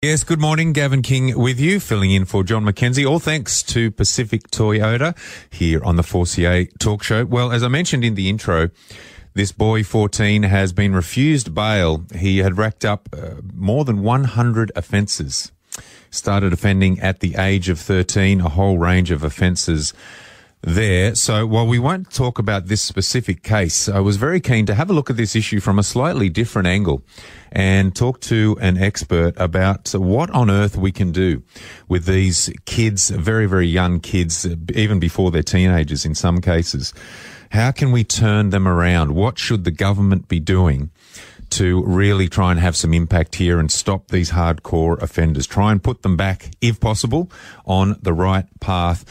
Yes, good morning. Gavin King with you, filling in for John McKenzie. All thanks to Pacific Toyota here on the 4CA Talk Show. Well, as I mentioned in the intro, this boy, 14, has been refused bail. He had racked up more than 100 offences. Started offending at the age of 13, a whole range of offences there. So while we won't talk about this specific case, I was very keen to have a look at this issue from a slightly different angle and talk to an expert about what on earth we can do with these kids, very, very young kids, even before they're teenagers in some cases. How can we turn them around? What should the government be doing to really try and have some impact here and stop these hardcore offenders? Try and put them back, if possible, on the right path.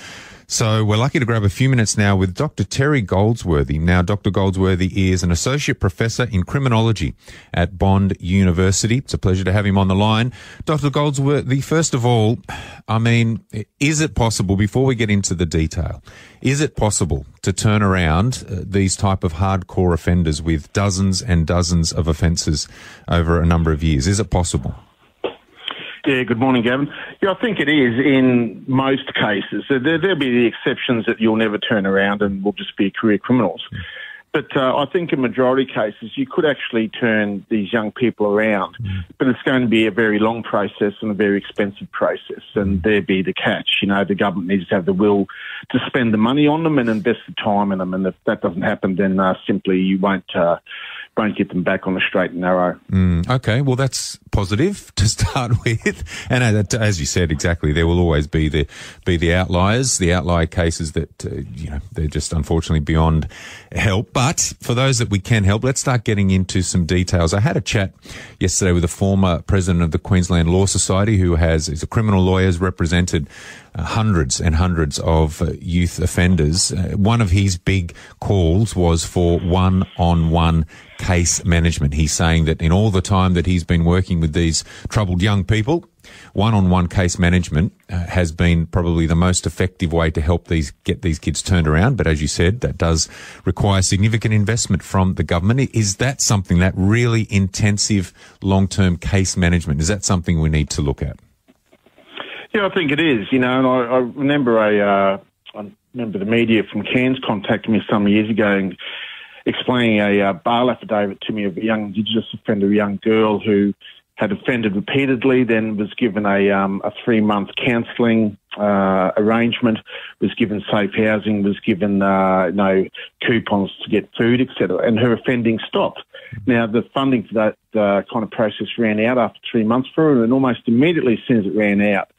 So we're lucky to grab a few minutes now with Dr. Terry Goldsworthy. Now, Dr. Goldsworthy is an associate professor in criminology at Bond University. It's a pleasure to have him on the line. Dr. Goldsworthy, first of all, I mean, is it possible, before we get into the detail, is it possible to turn around these type of hardcore offenders with dozens and dozens of offences over a number of years? Is it possible? Yeah, good morning, Gavin. Yeah, I think it is in most cases. There'll be the exceptions that you'll never turn around and will just be career criminals. But I think in majority cases, you could actually turn these young people around. But it's going to be a very long process and a very expensive process. And there be the catch. You know, the government needs to have the will to spend the money on them and invest the time in them. And if that doesn't happen, then simply you won't get them back on the straight and narrow. Okay, well, that's positive to start with. And as you said, exactly, there will always be the outliers, the outlier cases that, they're just unfortunately beyond help. But for those that we can help, let's start getting into some details. I had a chat yesterday with a former president of the Queensland Law Society who is a criminal lawyer, has represented hundreds and hundreds of youth offenders. One of his big calls was for one-on-one case management. He's saying that in all the time that he's been working with these troubled young people, one-on-one case management has been probably the most effective way to help get these kids turned around. But as you said, that does require significant investment from the government. Is that something, that really intensive long-term case management, is that something we need to look at? Yeah, I think it is. And I remember the media from Cairns contacted me some years ago and explaining a bail affidavit to me of a young Indigenous offender, a young girl who had offended repeatedly, then was given a 3-month counselling arrangement, was given safe housing, was given coupons to get food, etc., and her offending stopped. Now, the funding for that kind of process ran out after 3 months for her, and almost immediately as soon as it ran out,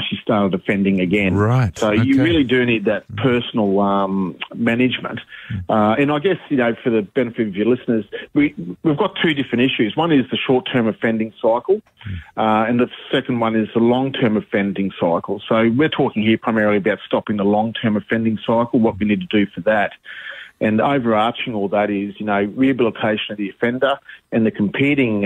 she started offending again. Right. So you really do need that personal management. And I guess, for the benefit of your listeners, we've got two different issues. One is the short-term offending cycle, and the second one is the long-term offending cycle. So we're talking here primarily about stopping the long-term offending cycle, what we need to do for that. And overarching all that is, rehabilitation of the offender and the competing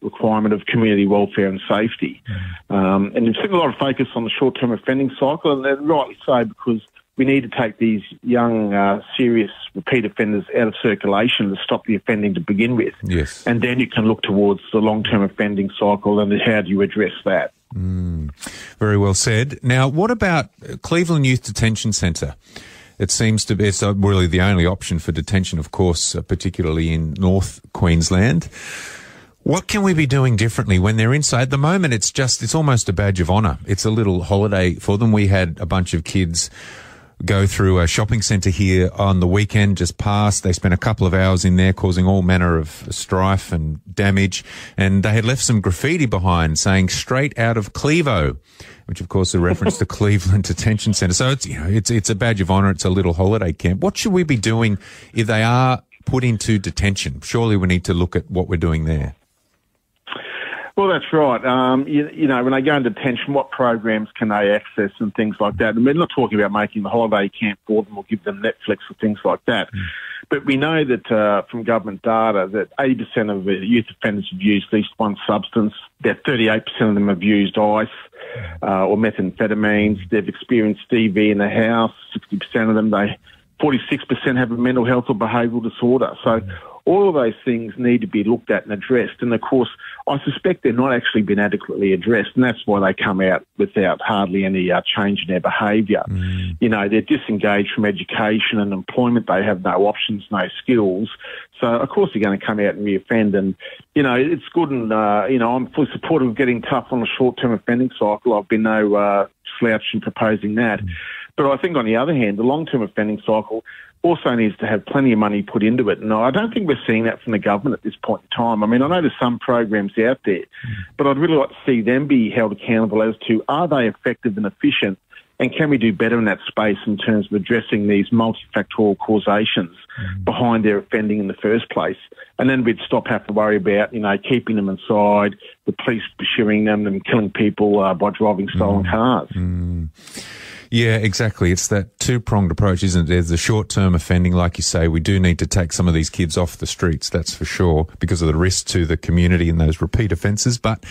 requirement of community welfare and safety. And there's been a lot of focus on the short-term offending cycle, and rightly so, because we need to take these young, serious repeat offenders out of circulation to stop the offending to begin with. Yes. And then you can look towards the long-term offending cycle and how do you address that. Very well said. Now, what about Cleveland Youth Detention Centre? It seems to be really the only option for detention, of course, particularly in North Queensland. What can we be doing differently when they're inside? At the moment, it's almost a badge of honour. It's a little holiday for them. We had a bunch of kids go through a shopping centre here on the weekend just past. They spent a couple of hours in there causing all manner of strife and damage. And they had left some graffiti behind saying "straight out of Clevo," which of course is a reference to Cleveland Detention Centre. So it's a badge of honour. It's a little holiday camp. What should we be doing if they are put into detention? Surely we need to look at what we're doing there. Well, that's right. When they go into detention, what programs can they access and things like that? And we're not talking about making the holiday camp for them or give them Netflix or things like that. But we know that from government data that 80% of youth offenders have used at least one substance. About 38% of them have used ice or methamphetamines. They've experienced DV in the house. 60% of them, 46% have a mental health or behavioural disorder. So All of those things need to be looked at and addressed. And, of course, I suspect they're not actually been adequately addressed, and that's why they come out without hardly any change in their behaviour. You know, they're disengaged from education and employment. They have no options, no skills. So, of course, they're going to come out and reoffend. And, you know, it's good and, you know, I'm fully supportive of getting tough on the short-term offending cycle. I've been no slouch in proposing that. But I think, on the other hand, the long-term offending cycle also needs to have plenty of money put into it. And I don't think we're seeing that from the government at this point in time. I mean, I know there's some programs out there, but I'd really like to see them be held accountable as to, are they effective and efficient, and can we do better in that space in terms of addressing these multifactorial causations behind their offending in the first place? And then we'd stop having to worry about, you know, keeping them inside, the police pursuing them killing people by driving stolen cars. Yeah, exactly. It's that two-pronged approach, isn't it? There's the short-term offending, like you say. We do need to take some of these kids off the streets, that's for sure, because of the risk to the community and those repeat offences. But,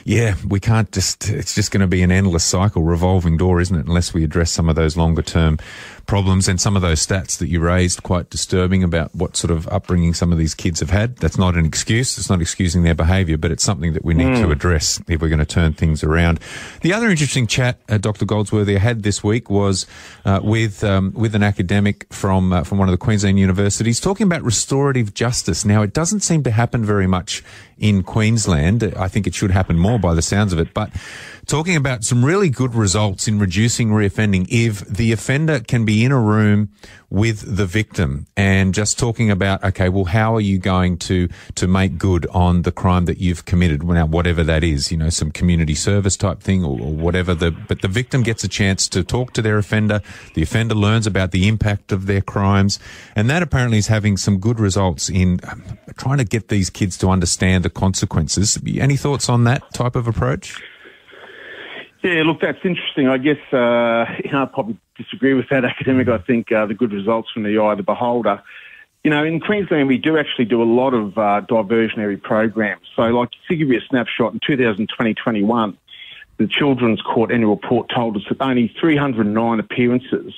yeah, we can't just, it's just going to be an endless cycle, revolving door, isn't it, unless we address some of those longer-term problems and some of those stats that you raised, quite disturbing about what sort of upbringing some of these kids have had. That's not an excuse. It's not excusing their behaviour, but it's something that we need to address if we're going to turn things around. The other interesting chat, Dr. Goldsworthy, I had this week was with an academic from one of the Queensland universities talking about restorative justice. Now, it doesn't seem to happen very much in Queensland. I think it should happen more by the sounds of it, but talking about some really good results in reducing reoffending if the offender can be in a room with the victim and just talking about, okay, well, how are you going to make good on the crime that you've committed, now, whatever that is, you know, some community service type thing or whatever. But the victim gets a chance to talk to their offender. The offender learns about the impact of their crimes. And that apparently is having some good results in trying to get these kids to understand the consequences. Any thoughts on that type of approach? Yeah, look, that's interesting. I guess, you know, I probably disagree with that academic. I think the good results from the eye of the beholder. You know, in Queensland, we do actually do a lot of diversionary programs. So, like, to give you a snapshot, in 2020-21, the Children's Court annual report told us that only 309 appearances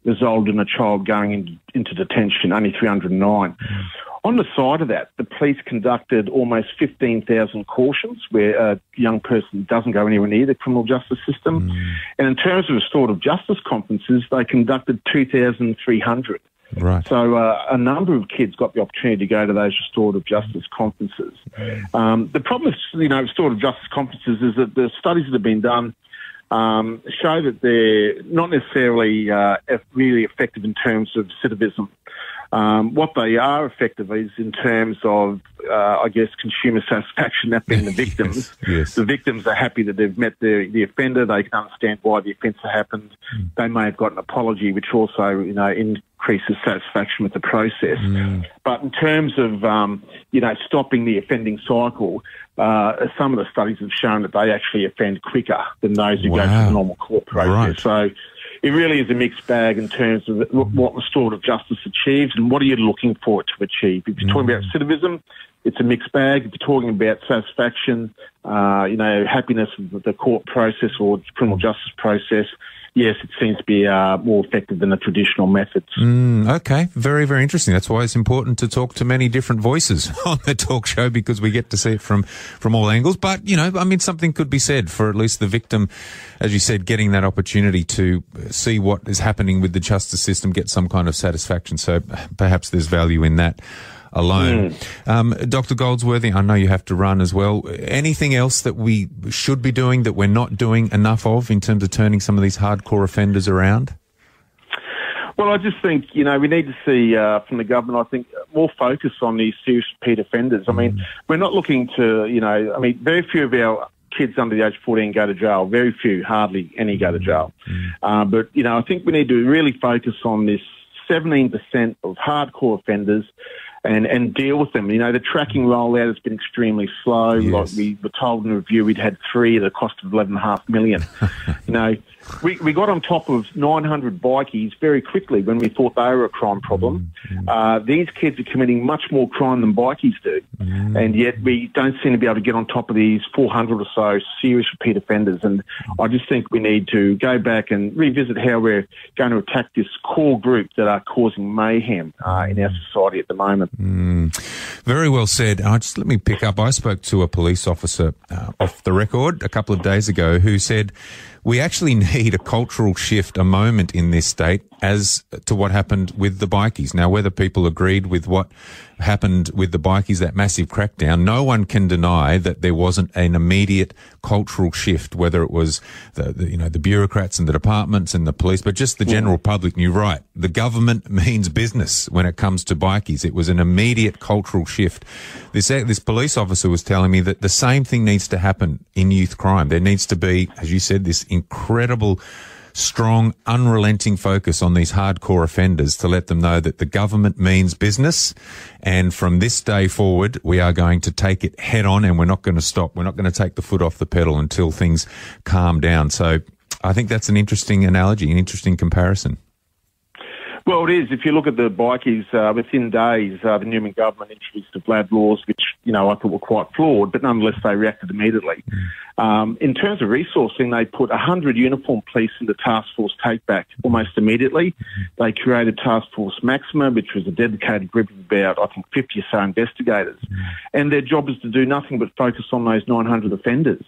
resulted in a child going into detention, only 309. On the side of that, the police conducted almost 15,000 cautions where a young person doesn't go anywhere near the criminal justice system. And in terms of restorative justice conferences, they conducted 2,300. Right. So a number of kids got the opportunity to go to those restorative justice conferences. The problem with, you know, restorative justice conferences is that the studies that have been done show that they're not necessarily really effective in terms of recidivism. What they are effective is in terms of, I guess, consumer satisfaction, that being the victims. Yes. The victims are happy that they've met the offender. They can understand why the offence happened. They may have got an apology, which also, you know, increases satisfaction with the process. But in terms of, you know, stopping the offending cycle, some of the studies have shown that they actually offend quicker than those who go through the normal court process. Right. So it really is a mixed bag in terms of what restorative justice achieves and what are you looking for it to achieve. If you're talking about recidivism, it's a mixed bag. If you're talking about satisfaction, you know, happiness with the court process or criminal justice process, yes, it seems to be more effective than the traditional methods. Okay, very, very interesting. That's why it's important to talk to many different voices on the talk show, because we get to see it from all angles. But, you know, I mean, something could be said for at least the victim, as you said, getting that opportunity to see what is happening with the justice system, get some kind of satisfaction. So perhaps there's value in that alone. Dr. Goldsworthy, I know you have to run as well. Anything else that we should be doing that we're not doing enough of in terms of turning some of these hardcore offenders around? Well, I just think, you know, we need to see from the government, I think, more focus on these serious repeat offenders. I mean, we're not looking to, you know, I mean, very few of our kids under the age of 14 go to jail. Very few, hardly any go to jail. But, you know, I think we need to really focus on this 17% of hardcore offenders and deal with them. You know, the tracking rollout has been extremely slow. Yes. Like we were told in a review, we'd had 3 at a cost of $11.5 million. You know, we got on top of 900 bikies very quickly when we thought they were a crime problem. These kids are committing much more crime than bikies do, and yet we don't seem to be able to get on top of these 400 or so serious repeat offenders. And I just think we need to go back and revisit how we're going to attack this core group that are causing mayhem in our society at the moment. Very well said. Let me pick up. I spoke to a police officer off the record a couple of days ago who said we actually need a cultural shift, a moment in this state as to what happened with the bikies. Now, whether people agreed with what happened with the bikies, that massive crackdown, no one can deny that there wasn't an immediate cultural shift, whether it was the bureaucrats and the departments and the police, but just the general public. And you're right, the government means business when it comes to bikies. It was an immediate cultural shift. This police officer was telling me that the same thing needs to happen in youth crime. There needs to be, as you said, this incredible, strong, unrelenting focus on these hardcore offenders to let them know that the government means business, and from this day forward we are going to take it head on, and we're not going to stop. We're not going to take the foot off the pedal until things calm down. So I think that's an interesting analogy, an interesting comparison. Well, it is. If you look at the bikies, within days, the Newman government introduced the VLAD laws, which, I thought were quite flawed, but nonetheless they reacted immediately. In terms of resourcing, they put 100 uniformed police into Task Force Takeback almost immediately. They created Task Force Maxima, which was a dedicated group of about, 50 or so investigators. And their job is to do nothing but focus on those 900 offenders.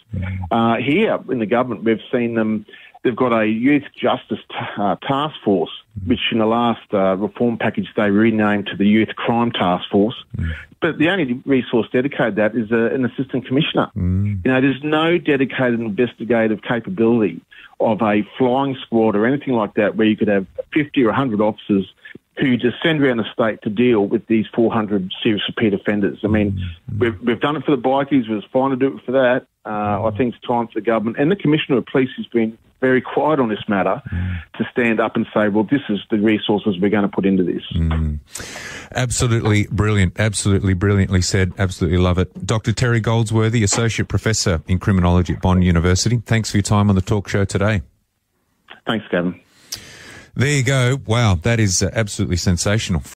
Here in the government, we've seen them. They've got a youth justice task force, which in the last reform package they renamed to the Youth Crime Task Force. But the only resource dedicated to that is an assistant commissioner. There's no dedicated investigative capability of a flying squad or anything like that where you could have 50 or 100 officers who just send around the state to deal with these 400 serious repeat offenders. I mean, we've done it for the bikies. It was fine to do it for that. I think it's time for the government and the Commissioner of Police has been very quiet on this matter to stand up and say, well, this is the resources we're going to put into this. Absolutely brilliant. Absolutely brilliantly said. Absolutely love it. Dr. Terry Goldsworthy, Associate Professor in Criminology at Bond University. Thanks for your time on the talk show today. Thanks, Gavin. There you go. Wow, that is absolutely sensational.